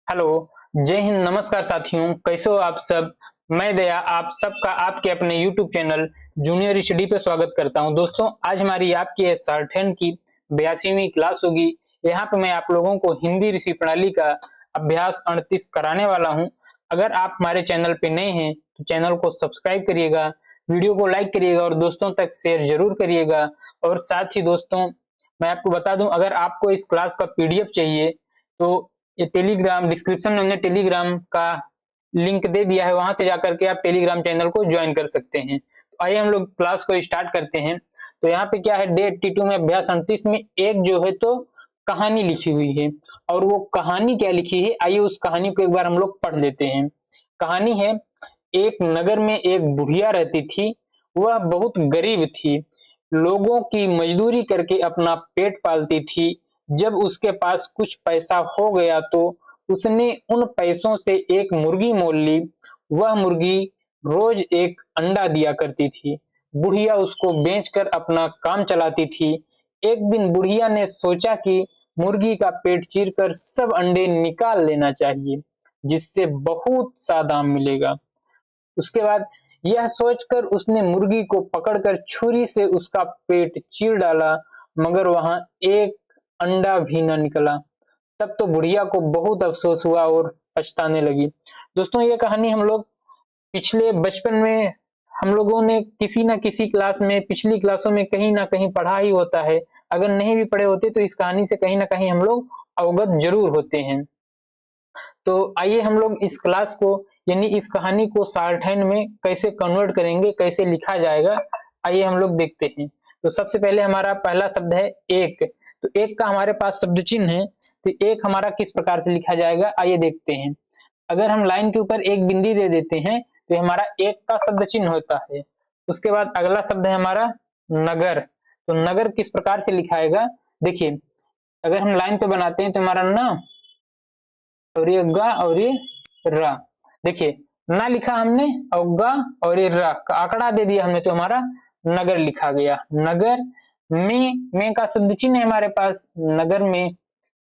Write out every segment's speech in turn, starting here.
Hello, जय हिंद, नमस्कार साथियों, कैसे हो आप सब। मैं दया आप सबका आपके अपने YouTube चैनल जूनियर स्टडी पे स्वागत करता हूं। दोस्तों, आज हमारी आपकी शॉर्ट हैंड की 82वीं क्लास होगी। यहाँ पे मैं आप लोगों को हिंदी ऋषि प्रणाली का अभ्यास 38 कराने वाला हूं। अगर आप हमारे चैनल पे नए हैं तो चैनल को सब्सक्राइब करिएगा, वीडियो को लाइक करिएगा और दोस्तों तक शेयर जरूर करिएगा। और साथ ही दोस्तों, मैं आपको बता दूं, अगर आपको इस क्लास का PDF चाहिए तो ये टेलीग्राम डिस्क्रिप्शन में हमने टेलीग्राम का लिंक दे दिया है, वहां से जाकर के आप टेलीग्राम चैनल को ज्वाइन कर सकते हैं। तो आइए हम लोग क्लास को स्टार्ट करते हैं। तो यहाँ पे क्या है, डे 82 में अभ्यास 38 में एक जो है तो कहानी लिखी हुई है। और वो कहानी क्या लिखी है, आइए उस कहानी को एक बार हम लोग पढ़ लेते हैं। कहानी है, एक नगर में एक बुढ़िया रहती थी। वह बहुत गरीब थी, लोगों की मजदूरी करके अपना पेट पालती थी। जब उसके पास कुछ पैसा हो गया तो उसने उन पैसों से एक मुर्गी मोल ली। वह मुर्गी रोज एक अंडा दिया करती थी। बुढ़िया उसको बेचकर अपना काम चलाती थी। एक दिन बुढ़िया ने सोचा कि मुर्गी का पेट चीरकर सब अंडे निकाल लेना चाहिए, जिससे बहुत सा दाम मिलेगा। उसके बाद यह सोचकर उसने मुर्गी को पकड़कर छुरी से उसका पेट चीर डाला, मगर वहां एक अंडा भी न निकला। तब तो बुढ़िया को बहुत अफसोस हुआ और पछताने लगी। दोस्तों, ये कहानी हम लोग पिछले बचपन में हम लोगों ने किसी न किसी क्लास में, पिछली क्लासों में कहीं ना कहीं पढ़ा ही होता है। अगर नहीं भी पढ़े होते तो इस कहानी से कहीं ना कहीं हम लोग अवगत जरूर होते हैं। तो आइए हम लोग इस क्लास को यानी इस कहानी को शॉर्ट हैंड में कैसे कन्वर्ट करेंगे, कैसे लिखा जाएगा, आइए हम लोग देखते हैं। तो सबसे पहले हमारा पहला शब्द है एक। तो एक का हमारे पास शब्द चिन्ह है। तो एक हमारा किस प्रकार से लिखा जाएगा, आइए देखते हैं। अगर हम लाइन के ऊपर एक बिंदी दे देते हैं तो ये हमारा एक का शब्द चिन्ह होता है। उसके बाद अगला शब्द है हमारा नगर। तो नगर किस प्रकार से लिखाएगा, देखिए, अगर हम लाइन पे बनाते हैं तो हमारा ना और ये गा और ये रा। देखिए, ना लिखा हमने और गा और ये रा का आंकड़ा दे दिया हमने, तो हमारा नगर लिखा गया। नगर में का शब्द चिन्ह है हमारे पास। नगर में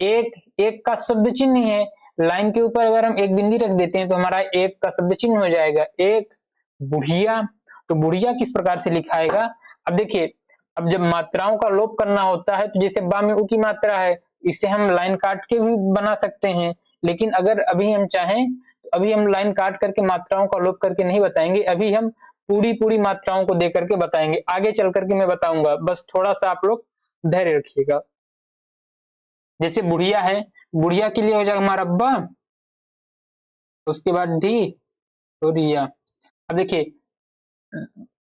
एक एक का शब्द चिन्ह है। लाइन के ऊपर अगर हम एक बिंदी रख देते हैं तो हमारा एक का शब्द चिन्ह हो जाएगा, एक बुढ़िया। तो बुढ़िया किस प्रकार से लिखाएगा, अब देखिए, अब जब मात्राओं का लोप करना होता है तो जैसे बा में उ की मात्रा है, इसे हम लाइन काट के भी बना सकते हैं। लेकिन अगर अभी हम चाहें तो अभी हम लाइन काट करके मात्राओं का लोप करके नहीं बताएंगे, अभी हम पूरी पूरी मात्राओं को दे करके बताएंगे। आगे चल करके मैं बताऊंगा, बस थोड़ा सा आप लोग धैर्य रखिएगा। जैसे बुढ़िया है, बुढ़िया के लिए हो जाएगा हमारा अब्बा, उसके बाद डी और रिया। अब देखिए,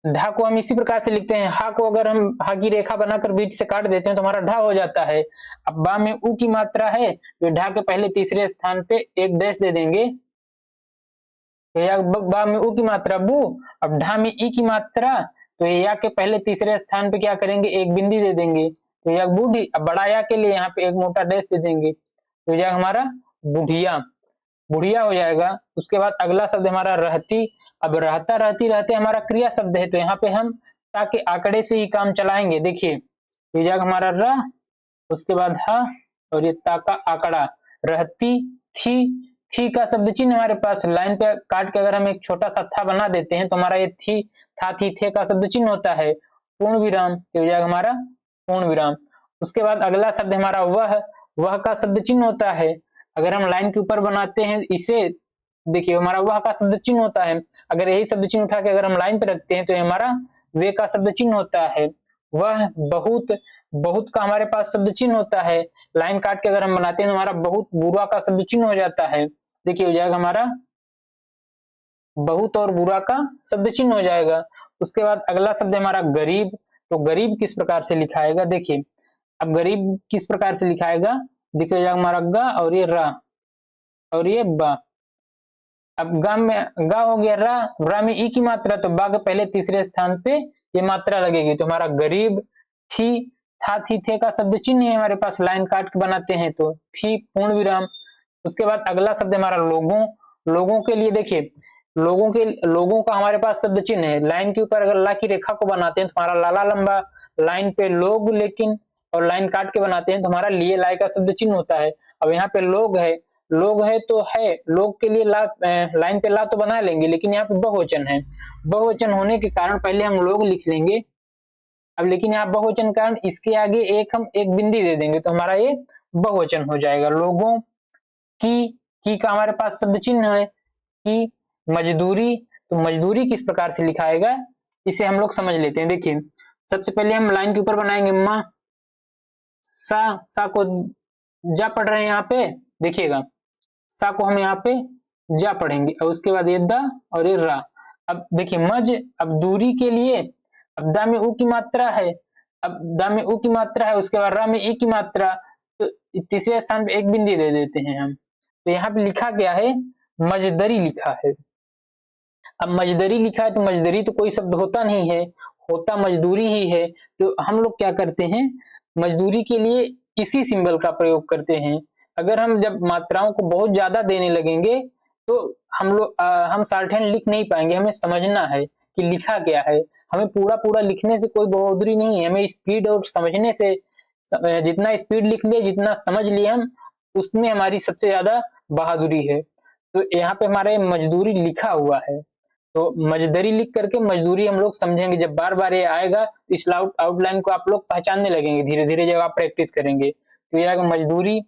ढा को हम इसी प्रकार से लिखते हैं। हा को अगर हम हा की रेखा बनाकर बीच से काट देते हैं तो हमारा ढा हो जाता है। अब बा में उ की मात्रा है तो ढा के पहले तीसरे स्थान पे एक डैश दे देंगे, तो या बा में उ की मात्रा बू। अब ढा में ई की मात्रा, तो या के पहले तीसरे स्थान पे क्या करेंगे, एक बिंदी दे देंगे, तो या बूढ़ी। अब बड़ा या के लिए यहाँ पे एक मोटा डैश दे देंगे, तो यह हमारा बुढ़िया, बुढ़िया हो जाएगा। उसके बाद अगला शब्द हमारा रहती। अब रहता रहती रहते हमारा क्रिया शब्द है, तो यहाँ पे हम ता के आंकड़े से ही काम चलाएंगे। देखिए, ये जाएगा हमारा र, उसके बाद ह और ये ता का आंकड़ा। रहती थी का शब्द चिन्ह हमारे पास। लाइन पे काट के अगर हम एक छोटा सा था बना देते हैं तो हमारा ये थी था थी थे का शब्द चिन्ह होता है। पूर्ण विराम, तो हो जाएगा हमारा पूर्ण विराम। उसके बाद अगला शब्द हमारा वह का शब्द चिन्ह होता है। अगर हम लाइन के ऊपर बनाते हैं इसे, देखिए हमारा वह का शब्द चिन्ह होता है। अगर यही शब्द चिन्ह उठा के अगर हम लाइन पे रखते हैं तो हमारा वे का शब्द चिन्ह होता है। वह बहुत, बहुत का हमारे पास शब्द चिन्ह होता है। लाइन काट के अगर हम बनाते हैं तो हमारा बहुत बुरा का शब्द चिन्ह हो जाता है। देखिए, हो जाएगा हमारा बहुत और बुरा का शब्द चिन्ह हो जाएगा। उसके बाद अगला शब्द हमारा गरीब। तो गरीब किस प्रकार से लिखाएगा, देखिए, अब गरीब किस प्रकार से लिखाएगा, देखिए हो जाएगा हमारा गा और ये रा और ये बा। अब गा में गा हो गया रा, रा में ई की मात्रा, तो बा के पहले तीसरे स्थान पे ये मात्रा लगेगी, तो हमारा गरीब। थी था थी थे का शब्द चिन्ह है हमारे पास, लाइन काट के बनाते हैं तो थी पूर्ण विराम। उसके बाद अगला शब्द हमारा लोगों। लोगों के लिए देखिए, लोगों का हमारे पास शब्द चिन्ह है। लाइन के ऊपर अगर ला की रेखा को बनाते हैं तो हमारा लाला लंबा, लाइन पे लोग लेकिन, और लाइन काट के बनाते हैं तो हमारा लिए लाए का शब्द चिन्ह होता है। अब यहाँ पे लोग है, लोग है तो है, लोग के लिए ला लाइन पे ला तो बना लेंगे, लेकिन यहाँ पे बहुवचन है। बहुवचन होने के कारण पहले हम लोग लिख लेंगे। अब लेकिन यहाँ बहुवचन के कारण इसके आगे हम एक बिंदी दे देंगे तो हमारा ये बहुवचन हो जाएगा। लोगों की का हमारे पास शब्द चिन्ह है कि मजदूरी, तो मजदूरी किस प्रकार से लिखाएगा इसे हम लोग समझ लेते हैं। देखिए सबसे पहले हम लाइन के ऊपर बनाएंगे माँ, सा को जा पढ़ रहे हैं यहाँ पे, देखिएगा सा को हम यहाँ पे जा पढ़ेंगे और उसके बाद ये द और ये रा। अब देखिए मज, अब दूरी के लिए अब दा में उ की मात्रा है, अब दा में उ की मात्रा है, उसके बाद रा में ई की मात्रा, तो तीसरे स्थान पे एक बिंदी दे देते हैं हम। तो यहाँ पे लिखा गया है मजदरी लिखा है। अब मजदरी लिखा है तो मजदरी तो कोई शब्द होता नहीं है, होता मजदूरी ही है। तो हम लोग क्या करते हैं, मजदूरी के लिए इसी सिंबल का प्रयोग करते हैं। अगर हम जब मात्राओं को बहुत ज्यादा देने लगेंगे तो हम शॉर्ट हैंड लिख नहीं पाएंगे। हमें समझना है कि लिखा क्या है। हमें पूरा पूरा लिखने से कोई बहादुरी नहीं है, हमें स्पीड और समझने से, जितना स्पीड लिख लिए जितना समझ लिए हम, उसमें हमारी सबसे ज्यादा बहादुरी है। तो यहाँ पे हमारे मजदूरी लिखा हुआ है, तो मजदरी लिख करके मजदूरी हम लोग समझेंगे। जब बार बार ये आएगा तो इस आउटलाइन को आप लोग पहचानने लगेंगे धीरे धीरे जब आप प्रैक्टिस करेंगे। तो ये आएगा मजदूरी,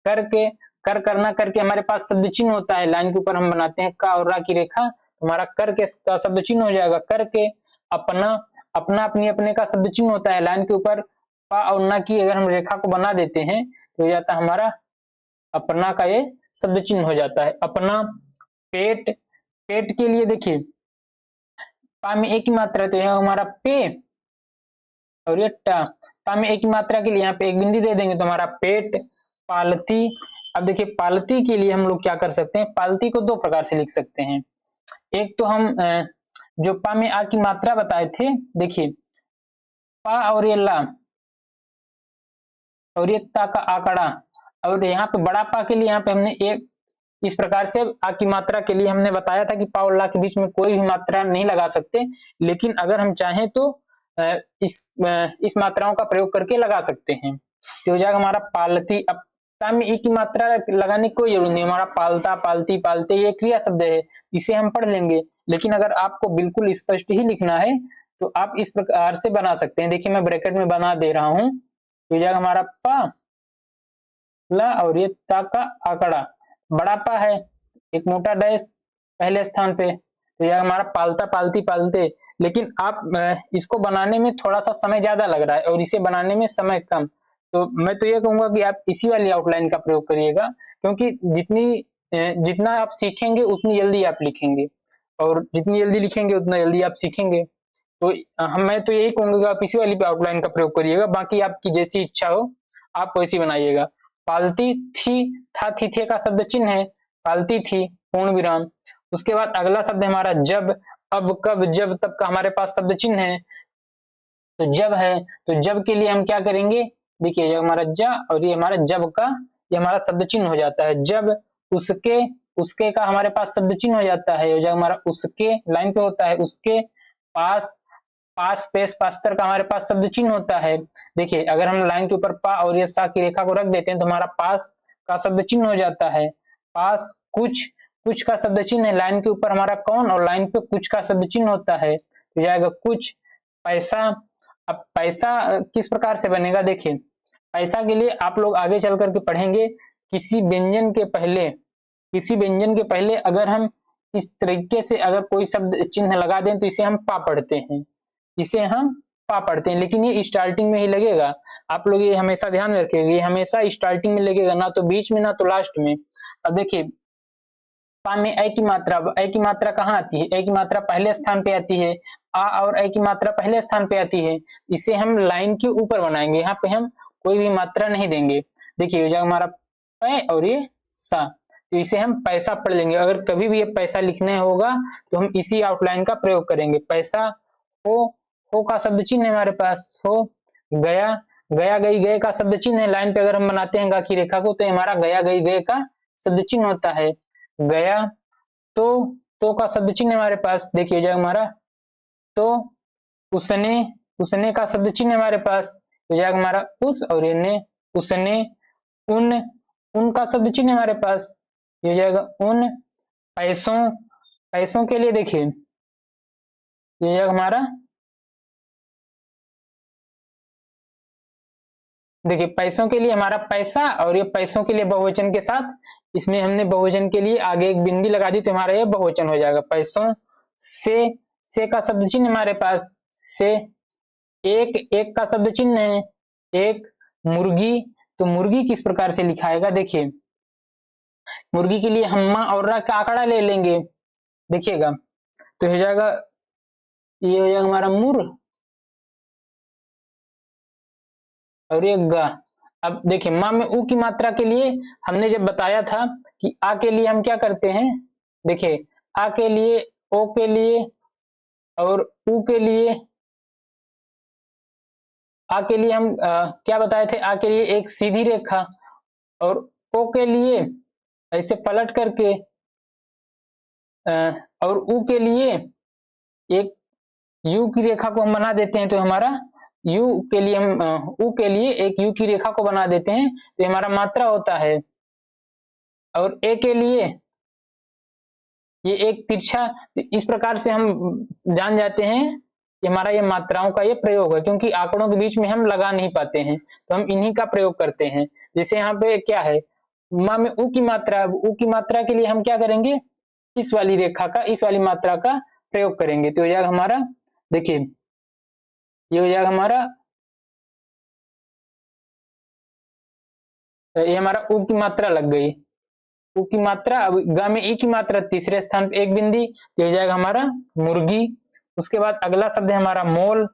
करके, करना करके हमारे पास शब्द चिन्ह होता है। लाइन के ऊपर हम बनाते हैं का और रा की रेखा, हमारा करके का शब्द चिन्ह हो जाएगा करके। अपना, अपना अपनी अपने का शब्द चिन्ह होता है। लाइन के ऊपर पा और ना की अगर हम रेखा को बना देते हैं तो हो जाता है हमारा अपना का ये शब्द चिन्ह हो जाता है अपना। पेट, पेट के लिए देखिए पा में एक ही मात्रा है तो यहाँ हमारा पे और ये टा। पा में एक ही मात्रा के लिए यहाँ पे एक बिंदी दे देंगे तो हमारा पेट। पालती, अब देखिए पालती के लिए हम लोग क्या कर सकते हैं, पालती को दो प्रकार से लिख सकते हैं। एक तो हम जो पा में आ की मात्रा बताए थे, देखिए पा और ये ला और ये ता का आंकड़ा, और यहाँ पे बड़ा पा के लिए यहाँ पे हमने एक इस प्रकार से आ की मात्रा के लिए हमने बताया था कि पा और ला के बीच में कोई भी मात्रा नहीं लगा सकते, लेकिन अगर हम चाहें तो इस मात्राओं का प्रयोग करके लगा सकते हैं। तो हो जाएगा हमारा पालती। अब ता में ई की मात्रा लगाने की कोई जरूरत नहीं, हमारा पालता, पालती, पालते ये क्रिया शब्द है, इसे हम पढ़ लेंगे। लेकिन अगर आपको बिल्कुल स्पष्ट ही लिखना है तो आप इस प्रकार से बना सकते हैं। देखिए मैं ब्रैकेट में बना दे रहा हूं, तो हो जाएगा हमारा पा ला और ये ता का आंकड़ा, बड़ा पा है एक मोटा डैश पहले स्थान पे, तो यह हमारा पालता, पालती, पालते। लेकिन आप इसको बनाने में थोड़ा सा समय ज्यादा लग रहा है और इसे बनाने में समय कम, तो मैं तो ये कहूंगा कि आप इसी वाली आउटलाइन का प्रयोग करिएगा, क्योंकि जितना आप सीखेंगे उतनी जल्दी आप लिखेंगे, और जितनी जल्दी लिखेंगे उतना जल्दी आप सीखेंगे। तो मैं तो यही कहूंगा कि आप इसी वाली आउटलाइन का प्रयोग करिएगा, बाकी आपकी जैसी इच्छा हो आप वैसी बनाइएगा। पालती थी, था थी थे का शब्द चिन्ह है, पालती थी पूर्ण विराम। उसके बाद अगला शब्द हमारा जब, अब, कब, जब, तब का हमारे पास शब्द चिन्ह है। तो जब है तो जब के लिए हम क्या करेंगे, देखिए ये हमारा जा और ये हमारा जब का ये हमारा शब्द चिन्ह हो जाता है। जब, उसके, उसके का हमारे पास शब्द चिन्ह हो जाता है, जब हमारा उसके लाइन पे होता है उसके। पास, पास स्पेस पास्तर का हमारे पास शब्द चिन्ह होता है। देखिए अगर हम लाइन के ऊपर पा और ये सा की रेखा को रख देते हैं तो हमारा पास का शब्द चिन्ह हो जाता है। पास, कुछ, कुछ का शब्द चिन्ह है, लाइन के ऊपर हमारा कौन और लाइन पे कुछ का शब्द चिन्ह होता है, तो जाएगा कुछ। पैसा, अब पैसा किस प्रकार से बनेगा, देखिए पैसा के लिए आप लोग आगे चल करके पढ़ेंगे, किसी व्यंजन के पहले, किसी व्यंजन के पहले अगर हम इस तरीके से अगर कोई शब्द चिन्ह लगा दें तो इसे हम पा पढ़ते हैं, इसे हम पा पढ़ते हैं, लेकिन ये स्टार्टिंग में ही लगेगा। आप लोग ये हमेशा ध्यान रखिएगा, ये हमेशा स्टार्टिंग में लगेगा, ना तो बीच में ना तो लास्ट में। अब देखिए पा में ए की मात्रा, ए की मात्रा कहाँ आती है, ए की मात्रा पहले स्थान पे आती है, आ और ए की मात्रा पहले स्थान पे आती है। इसे हम लाइन के ऊपर बनाएंगे, यहाँ पे हम कोई भी मात्रा नहीं देंगे। देखिए जब हमारा पै और ये सा, तो इसे हम पैसा पढ़ लेंगे। अगर कभी भी ये पैसा लिखने होगा तो हम इसी आउटलाइन का प्रयोग करेंगे। पैसा, हो का शब्द चिन्ह है हमारे पास, हो। गया, गया गई गए का शब्द चिन्ह है, लाइन पे अगर हम बनाते हैं गा की रेखा को तो हमारा गया गई गए का शब्द चिन्ह होता है। गया, तो का शब्द चिन्ह हमारे पास, देखिए जब हमारा तो, उसने, उसने का शब्द चिन्ह हमारे पास, तो जाएगा हमारा उस और ये ने, उसने, उन, उनका शब्द चिन्ह हमारे पास, ये हो जाएगा उन पैसों, पैसों के लिए देखिए ये हो जाएगा हमारा, देखिए पैसों के लिए हमारा पैसा, और ये पैसों के लिए बहुवचन के साथ, इसमें हमने बहुवचन के लिए आगे एक बिंदी लगा दी तो हमारा ये बहुवचन हो जाएगा पैसों से का शब्द चिन्ह हमारे पास से, एक, एक का शब्द चिन्ह है एक, मुर्गी, तो मुर्गी किस प्रकार से लिखाएगा देखिए, मुर्गी के लिए हम माँ और रा का आंकड़ा ले लेंगे, देखिएगा तो हो जाएगा, ये हो जाएगा हमारा मुर और ये गा। अब देखिए माँ में ऊ की मात्रा के लिए हमने जब बताया था कि आ के लिए हम क्या करते हैं, देखिए आ के लिए, ओ के लिए और ऊ के लिए, आ के लिए हम क्या बताए थे, आ के लिए एक सीधी रेखा, और ओ के लिए ऐसे पलट करके, और ऊ के लिए एक यू की रेखा को हम बना देते हैं, तो हमारा यू के लिए हम ऊ के लिए एक यू की रेखा को बना देते हैं, तो हमारा मात्रा होता है, और ए के लिए ये एक तिरछा, इस प्रकार से हम जान जाते हैं कि हमारा ये मात्राओं का ये प्रयोग है, क्योंकि आंकड़ों के बीच में हम लगा नहीं पाते हैं तो हम इन्हीं का प्रयोग करते हैं। जैसे यहाँ पे क्या है, माँ में ऊ की मात्रा, ऊ की मात्रा के लिए हम क्या करेंगे, इस वाली रेखा का, इस वाली मात्रा का प्रयोग करेंगे, तो हो जाएगा हमारा, देखिए ये हो जाएगा हमारा, ये हमारा ऊ की मात्रा लग गई, ऊ की मात्रा, अब ग में ई की मात्रा, तीसरे स्थान पे एक बिंदी, तो हो जाएगा हमारा मुर्गी। उसके बाद अगला शब्द है हमारा मोल,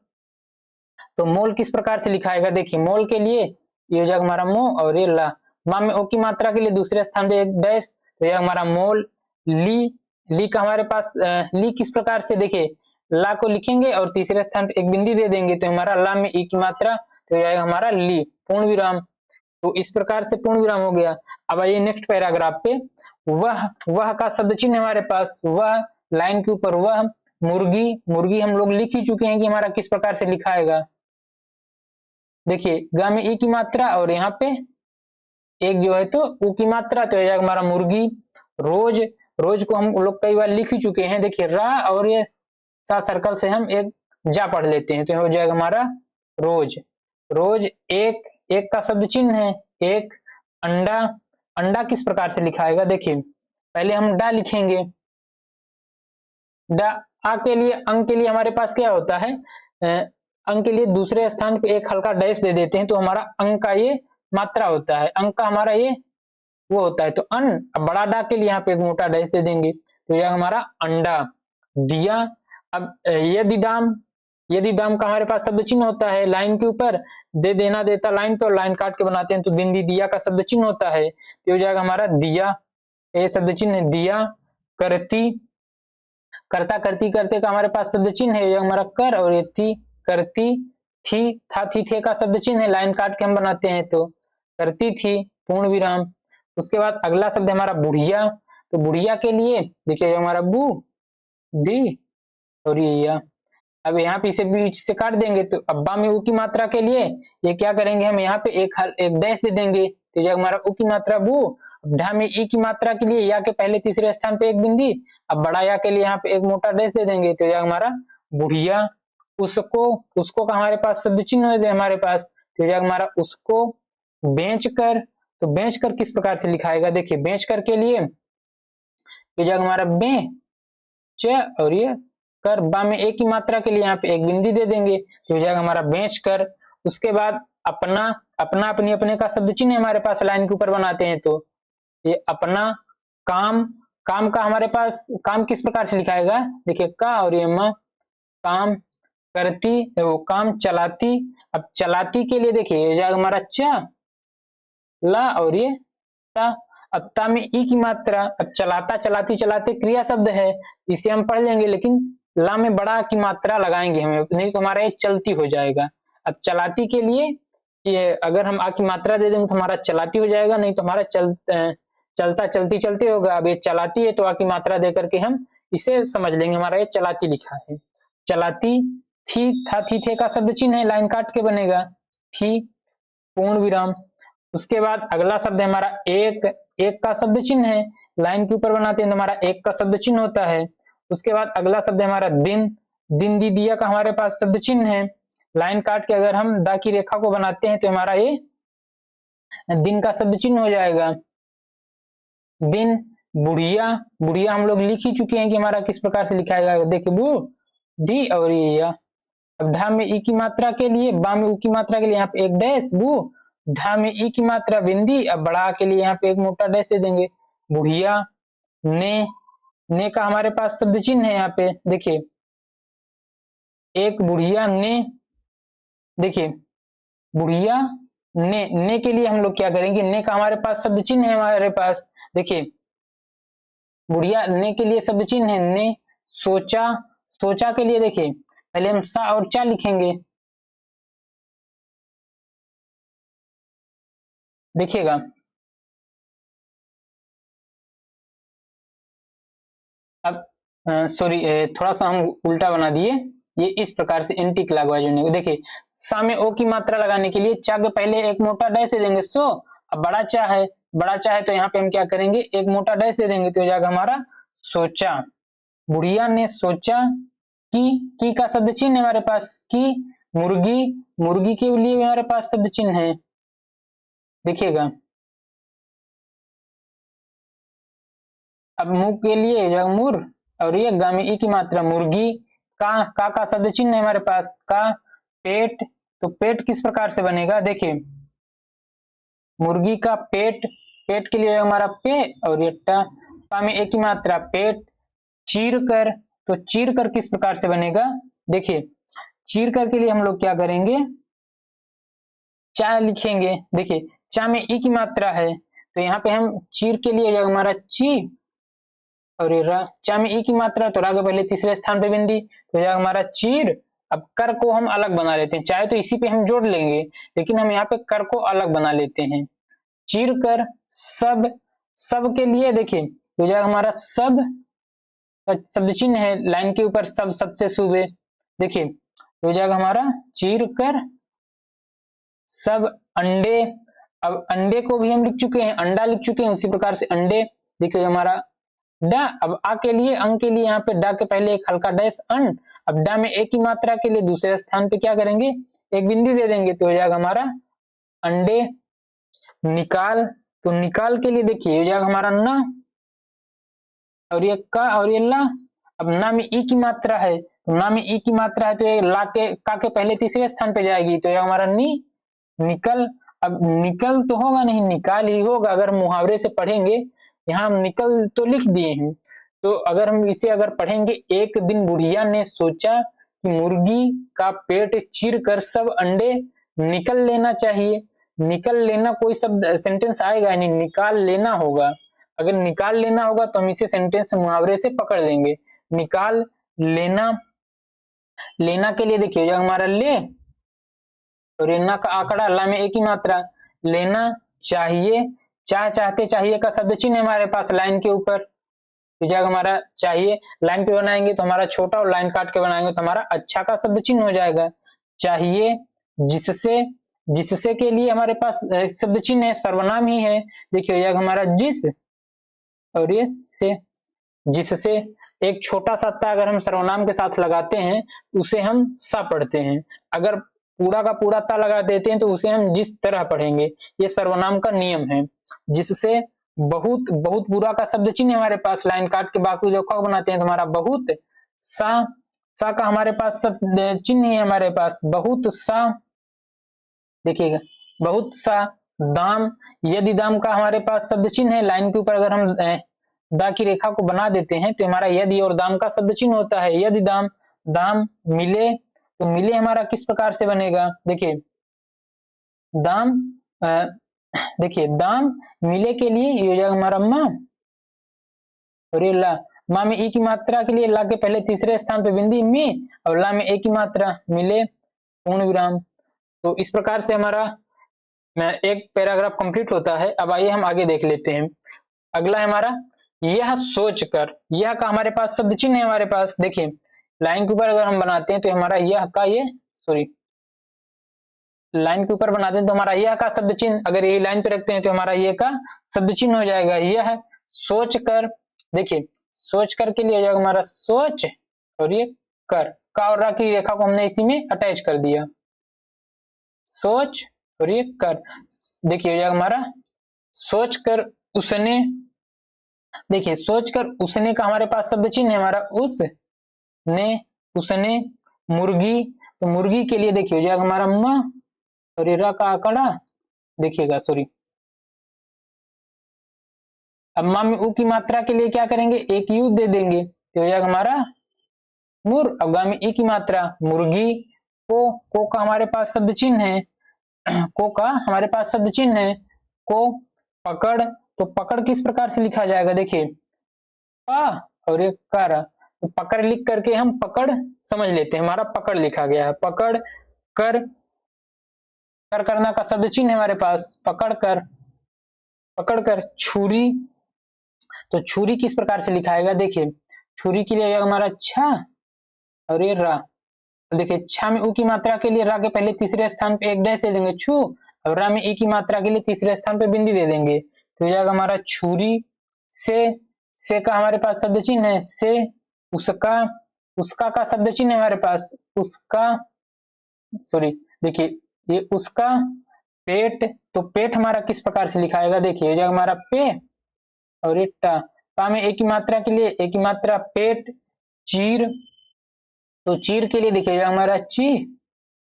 तो मोल किस प्रकार से लिखाएगा देखिए, मोल के लिए ये हो जाएगा हमारा मो और ये ला, माँ में ओ की मात्रा के लिए दूसरे स्थान पे एक डैश, तो यह हमारा मोल। ली, ली का हमारे पास ली किस प्रकार से, देखिए ला को लिखेंगे और तीसरे स्थान पे एक बिंदी दे देंगे, तो हमारा ला में ई की मात्रा, तो यह आएगा हमारा ली, पूर्ण विराम। तो इस प्रकार से पूर्ण विराम हो गया। अब आइए नेक्स्ट पैराग्राफ पे, वह का शब्द चिन्ह हमारे पास, वह लाइन के ऊपर वह, मुर्गी, मुर्गी हम लोग लिख ही चुके हैं कि हमारा किस प्रकार से लिखाएगा, देखिए ग में ई की मात्रा और यहाँ पे एक जो है तो ऊ की मात्रा, तो यह हमारा मुर्गी। रोज, रोज को हम लोग कई बार लिख ही चुके हैं, देखिए रा और ये सात सर्कल से हम एक जा पढ़ लेते हैं, तो हो जाएगा हमारा रोज। रोज एक, एक का शब्द चिन्ह है एक, अंडा, अंडा किस प्रकार से लिखाएगा देखिए, पहले हम डा लिखेंगे, डा, आ के लिए, अंक के लिए हमारे पास क्या होता है, अंक के लिए दूसरे स्थान पे एक हल्का डैश दे देते हैं, तो हमारा अंक का ये मात्रा होता है, अंक का हमारा ये वो होता है, तो अन, अब बड़ा डा के लिए यहाँ पे एक मोटा डैश दे देंगे, तो यह हमारा अंडा। दिया, अब यदि दाम, यदि दाम का हमारे पास शब्द चिन्ह होता है, लाइन के ऊपर दे देना देता लाइन पे, और लाइन काट के बनाते हैं तो बिंदी दिया का शब्द चिन्ह होता है, तो हो जाएगा हमारा दिया, ये शब्द चिन्ह है दिया। करती, करता करती करते का हमारे पास शब्द चिन्ह है, ये हमारा कर, और ये थी, करती थी, था थी थे का शब्द चिन्ह है, लाइन काट के हम बनाते हैं, तो करती थी, पूर्ण विराम। उसके बाद अगला शब्द हमारा बुढ़िया, तो बुढ़िया के लिए देखिए हमारा बू, डी और ये या, अब यहाँ पे इसे बीच से काट देंगे, तो अब्बा में ऊ की मात्रा के लिए ये क्या करेंगे, हम यहाँ पे एक डैश दे देंगे, तो ये हमारा ऊ की मात्रा बू। ढा में ई की मात्रा के लिए या के पहले तीसरे स्थान पे एक बिंदी, अब बड़ा या के लिए यहाँ पे एक मोटा डैश दे देंगे, तो यह हमारा बुढ़िया। उसको, उसको का हमारे पास शब्द चिन्ह है हमारे पास, तो यह हमारा उसको। बेच कर, तो बेच कर किस प्रकार से लिखाएगा देखिए, बेच कर के लिए ये जग हमारा बे च, और ये कर, बा में एक की मात्रा के लिए यहाँ पे एक बिंदी दे देंगे, तो हो जाएगा हमारा बेच कर। उसके बाद अपना, अपना अपनी अपने का शब्द चिन्ह हमारे पास लाइन के ऊपर बनाते हैं, तो ये अपना। काम, काम का हमारे पास, काम किस प्रकार से लिखाएगा देखिए का और ये म, काम। करती, वो काम चलाती, अब चलाती के लिए देखिए ये जाएगा हमारा च, ला और ये ता, अब ता में ई की मात्रा, अब चलाता चलाती चलाते क्रिया शब्द है, इसे हम पढ़ लेंगे, लेकिन ला में बड़ा की मात्रा लगाएंगे हमें, नहीं तो हमारा ये चलती हो जाएगा। अब चलाती के लिए ये अगर हम आ की मात्रा दे देंगे तो हमारा चलाती हो जाएगा, नहीं तो हमारा चलता चलती चलते होगा। अब ये चलाती है तो आ की मात्रा दे करके हम इसे समझ लेंगे, हमारा ये चलाती लिखा है। चलाती थी, था थी थे का शब्द चिन्ह है, लाइन काट के बनेगा, थी, पूर्ण विराम। उसके बाद अगला शब्द है हमारा एक, एक का शब्द चिन्ह है, लाइन के ऊपर बनाते हैं तो हमारा एक का शब्द चिन्ह होता है। उसके बाद अगला शब्द है हमारा दिन, दिन दी दिया का हमारे पास शब्द चिन्ह है। लाइन काट के अगर हम दा की रेखा को बनाते हैं तो हमारा ये दिन का शब्द चिन्ह हो जाएगा। दिन, बुढ़िया, बुढ़िया हम लोग लिख ही चुके हैं कि हमारा किस प्रकार से लिखा जाएगा। देखिए बू डी और ये या। अब ढा में ई की मात्रा के लिए, बा में ऊ की मात्रा के लिए यहाँ पे एक डैश बू, ढा में ई की मात्रा बिंदी, अब बड़ा के लिए यहाँ पे एक मोटा डैश दे देंगे। बुढ़िया, ने का हमारे पास शब्द चिन्ह है। यहाँ पे देखिए एक बुढ़िया ने, देखिए बुढ़िया ने के लिए हम लोग क्या करेंगे, ने का हमारे पास शब्द चिन्ह है हमारे पास। देखिए बुढ़िया ने के लिए शब्द चिन्ह है ने। सोचा, सोचा के लिए देखिए पहले हम सा और चा लिखेंगे। देखिएगा अब सॉरी थोड़ा सा हम उल्टा बना दिए। ये इस प्रकार से एंटी क्लॉकवाइज होने को। देखिए सा में ओ की मात्रा लगाने के लिए चा के पहले एक मोटा डैश दे देंगे। सो अब बड़ा चा है, बड़ा चा है तो यहाँ पे हम क्या करेंगे, एक मोटा डैश दे देंगे तो हो जाएगा हमारा सोचा। बुढ़िया ने सोचा की का शब्द चिन्ह है हमारे पास। की, मुर्गी, मुर्गी के लिए भी हमारे पास शब्द चिन्ह है। देखिएगा अब मुंह के लिए मुर और ये गा में ई की मात्रा मुर्गी। का शब्द चिन्ह है हमारे पास। का, पेट, तो पेट किस प्रकार से बनेगा, देखिए मुर्गी का पेट, पेट के लिए हमारा पे और ये टा में एक की मात्रा पेट। चीर कर, तो चीर कर किस प्रकार से बनेगा, देखिए चीर कर के लिए हम लोग क्या करेंगे, चा लिखेंगे। देखिए चा में ई की मात्रा है तो यहाँ पे हम चीर के लिए हमारा ची और ये रा, चा में ई की मात्रा तो रा के पहले तीसरे स्थान पे बिंदी तो जाएगा हमारा चीर। अब कर को हम अलग बना लेते हैं, चाहे तो इसी पे हम जोड़ लेंगे लेकिन हम यहाँ पे कर को अलग बना लेते हैं। चीर कर सब, सब के लिए देखिए तो जाएगा हमारा सब शब्द चिन्ह है लाइन के ऊपर सब, सबसे सुबह। देखिए हो जाएगा हमारा चीर कर सब अंडे। अब अंडे को भी हम लिख चुके हैं, अंडा लिख चुके हैं, उसी प्रकार से अंडे। देखिए हमारा डा, अब आ के लिए अंग के लिए यहाँ पे डा के पहले एक हल्का डैश अन। अब डा में एक की मात्रा के लिए दूसरे स्थान पे क्या करेंगे, एक बिंदी दे देंगे तो हो जाएगा हमारा अंडे। निकाल, तो निकाल के लिए देखिए हो जाएगा हमारा ना और ये का और ये ला। अब ना में ई की मात्रा है तो ना में ई की मात्रा है तो ये ला के का के पहले तीसरे स्थान पे जाएगी तो ये हमारा नी, निकल। अब निकल तो होगा नहीं, निकाल ही होगा। अगर मुहावरे से पढ़ेंगे, यहाँ हम निकल तो लिख दिए हैं तो अगर हम इसे अगर पढ़ेंगे, एक दिन बुढ़िया ने सोचा कि मुर्गी का पेट चीर कर सब अंडे निकल लेना चाहिए। निकल लेना कोई शब्द सेंटेंस आएगा नहीं, निकाल लेना होगा। अगर निकाल लेना होगा तो हम इसे सेंटेंस मुहावरे से पकड़ लेंगे। निकाल लेना, लेना के लिए देखिए हमारा ले और रेना का आंकड़ा, ला में एक ही मात्रा। लेना चाहिए, चाह चाहते चाहिए का शब्द चिन्ह हमारे पास लाइन के ऊपर तो जाएगा हमारा चाहिए। लाइन पे बनाएंगे तो हमारा छोटा और लाइन काट के बनाएंगे तो हमारा अच्छा का शब्द चिन्ह हो जाएगा। चाहिए, जिससे, जिससे के लिए हमारे पास शब्द चिन्ह है, सर्वनाम ही है। देखिए हो जाएगा हमारा जिस और ये से, जिससे। एक छोटा सा ता अगर हम सर्वनाम के साथ लगाते हैं उसे हम सा पढ़ते हैं, अगर पूरा का पूरा ता लगा देते हैं तो उसे हम जिस तरह पढ़ेंगे। ये सर्वनाम का नियम है। जिससे बहुत, बहुत बुरा का शब्द चिन्ह हमारे पास, लाइन काट के बाकी जो क बनाते हैं तो हमारा बहुत। सा का हमारे पास सब चिन्ह है हमारे पास, बहुत सा। देखिएगा बहुत सा। दाम, यदि दाम का हमारे पास शब्द चिन्ह है, लाइन के ऊपर अगर हम दा की रेखा को बना देते हैं तो हमारा यदि और दाम का शब्द चिन्ह होता है। यदि दाम, दाम मिले, तो मिले हमारा किस प्रकार से बनेगा, देखिए दाम देखिए दाम मिले के लिए ये हो जाएगा हमारा माँ और ये ला। माँ में ई की मात्रा के लिए ला के पहले तीसरे स्थान पे बिंदी मी और ला में एक की मात्रा मिले पूर्ण विराम। तो इस प्रकार से हमारा एक पैराग्राफ कंप्लीट होता है। अब आइए हम आगे देख लेते हैं। अगला है हमारा यह सोचकर, यह का हमारे पास शब्द चिन्ह है हमारे पास। देखिए लाइन के ऊपर अगर हम बनाते हैं तो हमारा यह का ये सॉरी लाइन के ऊपर बनाते हैं तो हमारा यह का शब्द चिन्ह, अगर यही लाइन पे रखते हैं तो हमारा ये का शब्द चिन्ह हो जाएगा। यह सोच कर, देखिए सोच कर के लिए हो जाएगा हमारा सोच, और ये कर, का और रा की रेखा को हमने इसी में अटैच कर दिया, सोच और ये कर। देखिए हो जाएगा हमारा सोच कर उसने, देखिए सोच कर उसने का हमारे पास शब्द चिन्ह है हमारा उस, ने, उसने, मुर्गी, तो मुर्गी के लिए देखिए हो जाएगा हमारा म, और ये रा का आंकड़ा, देखिएगा सॉरी, अब माँ में ऊ की मात्रा के लिए क्या करेंगे, एक यू दे देंगे, तो हो जाएगा हमारा मुर। अब गा में ई की मात्रा मुर्गी, को का हमारे पास शब्द चिन्ह है, को का हमारे पास शब्द चिन्ह है, को, पकड़, तो पकड़ किस प्रकार से लिखा जाएगा, देखिए पा और ये कर, तो पकड़ लिख करके हम पकड़ समझ लेते हैं, हमारा पकड़ लिखा गया है, पकड़ कर, कर करना का शब्द चिन्ह है हमारे पास, पकड़ कर छुरी, तो छुरी किस प्रकार से लिखाएगा, देखिए छुरी के लिए हमारा छा और ये रा, तो देखिए छा में ऊ की मात्रा के लिए रा के पहले तीसरे स्थान पे एक डैश दे देंगे छू, और रा में ई की मात्रा के लिए तीसरे स्थान पे बिंदी दे देंगे, तो हो जाएगा हमारा छुरी से का हमारे पास शब्द चिन्ह है से, उसका, उसका का शब्द चिन्ह है हमारे पास उसका, सॉरी देखिए ये उसका पेट, तो पेट हमारा किस प्रकार से लिखाएगा, देखिए हो जाएगा हमारा पे और ये टा, पा में एक की मात्रा के लिए एक की मात्रा पेट, चीर, तो चीर के लिए देखिएगा हमारा ची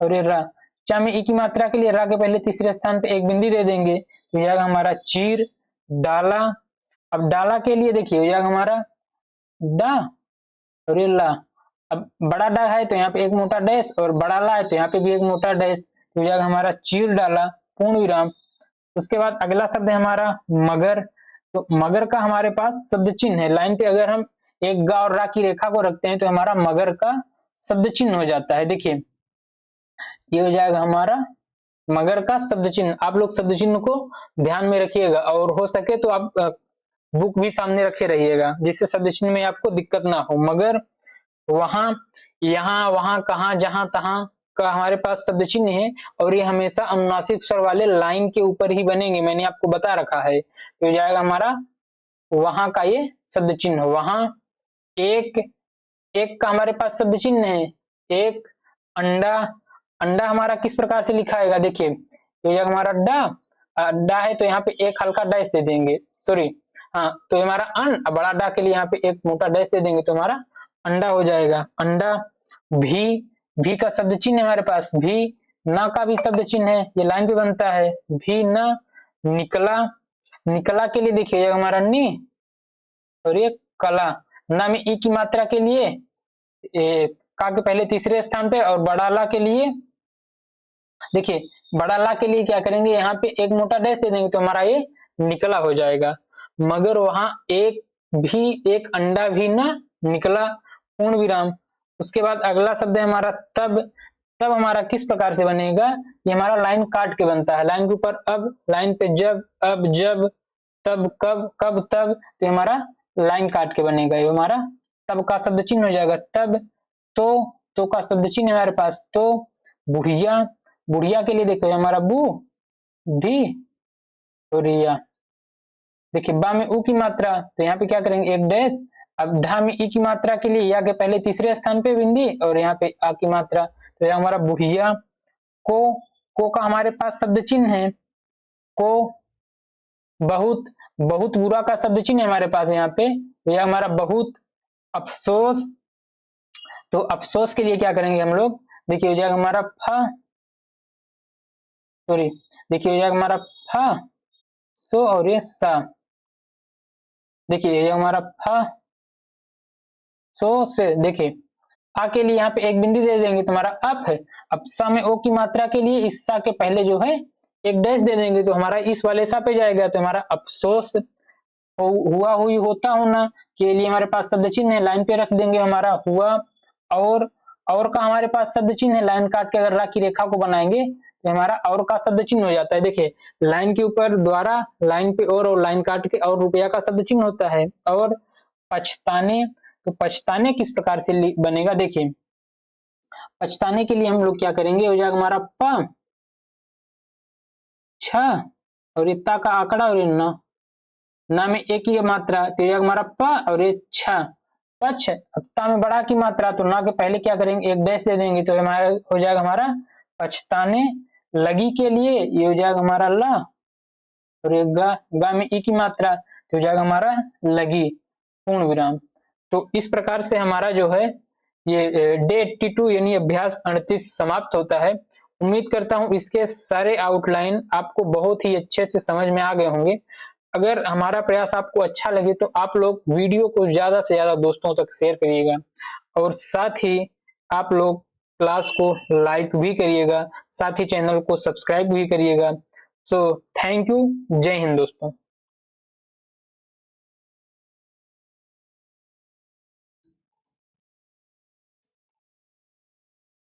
और ये रा, चा में ई की मात्रा के लिए रा के पहले तीसरे स्थान पे एक बिंदी दे देंगे, तो हो जाएगा हमारा चीर, डाला, अब डाला के लिए देखिए हो जाएगा हमारा डा और ये ला, अब बड़ा डा है तो यहाँ पे एक मोटा डैश और बड़ा ला है तो यहाँ पे भी एक मोटा डैश, तो हो जाएगा हमारा चीर डाला पूर्ण विराम। उसके बाद अगला शब्द है हमारा मगर, तो मगर का हमारे पास शब्द चिन्ह है, लाइन पे अगर हम एक गा और रा की रेखा को रखते हैं तो हमारा मगर का शब्द चिन्ह हो जाता है, देखिए ये हो जाएगा हमारा मगर का शब्द चिन्ह। आप लोग शब्द चिन्ह को ध्यान में रखिएगा और हो सके तो आप बुक भी सामने रखे रहिएगा जिससे शब्द चिन्ह में आपको दिक्कत ना हो। मगर, वहां, यहाँ, वहां, कहा, जहां, तहां का हमारे पास शब्द चिन्ह है और ये हमेशा अनुनासिक स्वर वाले लाइन के ऊपर ही बनेंगे, मैंने आपको बता रखा है। तो हो जाएगा हमारा वहां का ये शब्द चिन्ह, वहां, एक, एक का हमारे पास शब्द चिन्ह है एक, अंडा, अंडा हमारा किस प्रकार से लिखाएगा, देखिए तो ये हमारा डा, डा है तो यहाँ पे एक हल्का डैश दे देंगे, सॉरी हाँ, तो हमारा अन, बड़ा डा के लिए यहाँ पे एक मोटा डैश दे देंगे तो हमारा अंडा हो जाएगा अंडा। भी, भी का शब्द चिन्ह है हमारे पास भी, ना का भी शब्द चिन्ह है, ये लाइन पे बनता है भी न, निकला, निकला के लिए देखिए हमारा नी और ये कला, ना में ई की मात्रा के लिए का के पहले तीसरे स्थान पे और बड़ा ला के लिए, देखिए बड़ा ला के लिए क्या करेंगे यहाँ पे एक मोटा डैश दे देंगे तो हमारा ये निकला हो जाएगा। मगर वहां एक भी, एक अंडा भी ना निकला पूर्ण विराम। उसके बाद अगला शब्द है हमारा तब, तब हमारा किस प्रकार से बनेगा, ये हमारा लाइन काट के बनता है, लाइन के ऊपर अब, लाइन पे जब, अब जब, तब कब, कब तब, तो हमारा लाइन काट के बनेगा, ये हमारा तब का शब्द चिन्ह हो जाएगा तब। तो का शब्द चिन्ह है हमारे पास तो, बुढ़िया, बुढ़िया के लिए देखो हमारा बू भी और या, देखिए बा में ऊ की मात्रा तो यहाँ पे क्या करेंगे एक डैश, अब ढा में ई की मात्रा के लिए या के पहले तीसरे स्थान पे बिंदी और यहाँ पे आ की मात्रा, तो यहाँ हमारा बुढ़िया। को का हमारे पास शब्द चिन्ह है को, बहुत, बहुत बुरा का शब्द चिन्ह है हमारे पास यहाँ पे, तो यह हमारा बहुत। अफसोस, तो अफसोस के लिए क्या करेंगे हम लोग, देखिए हो जाएगा हमारा फा, सॉरी देखिए हो जाएगा हमारा फा सो और ये सा, देखिए ये हमारा फा सो से, देखिए आ के लिए यहाँ पे एक बिंदी दे देंगे तुम्हारा अप है, अब सा में ओ की मात्रा के लिए इस सा के पहले जो है एक डैश दे देंगे तो हमारा इस वाले सा पे जाएगा, तो हमारा अफसोस। हुआ, हुई, होता, होना के लिए हमारे पास शब्द चिन्ह है, लाइन पे रख देंगे हमारा हुआ। और का हमारे पास शब्द चिन्ह है, लाइन काट के अगर रा की रेखा को बनाएंगे तो हमारा और का शब्द चिन्ह हो जाता है, देखिए लाइन के ऊपर द्वारा, लाइन पे और लाइन काट के और रुपया का शब्द चिन्ह होता है। और पछताने, तो पछताने किस प्रकार से बनेगा, देखिए पछताने के लिए हम लोग क्या करेंगे, हो जाएगा हमारा प छ और इत्ता का आंकड़ा और न, ना में एक ही मात्रा, तो ये हमारा प और ये छ, पक्ष। अब ता में बड़ा की मात्रा, तो ना के पहले क्या करेंगे, एक डैश दे देंगे, तो हमारा हो जाएगा हमारा पछताने लगी के लिए, ये हो जाएगा हमारा ला, और ये गा में ई की मात्रा, तो हो जाएगा हमारा लगी, पूर्ण विराम। तो इस प्रकार से हमारा जो है ये डे 82 यानी अभ्यास 38 समाप्त होता है। उम्मीद करता हूं इसके सारे आउटलाइन आपको बहुत ही अच्छे से समझ में आ गए होंगे। अगर हमारा प्रयास आपको अच्छा लगे तो आप लोग वीडियो को ज्यादा से ज्यादा दोस्तों तक शेयर करिएगा, और साथ ही आप लोग क्लास को लाइक भी करिएगा, साथ ही चैनल को सब्सक्राइब भी करिएगा। सो थैंक यू, जय हिंद दोस्तों।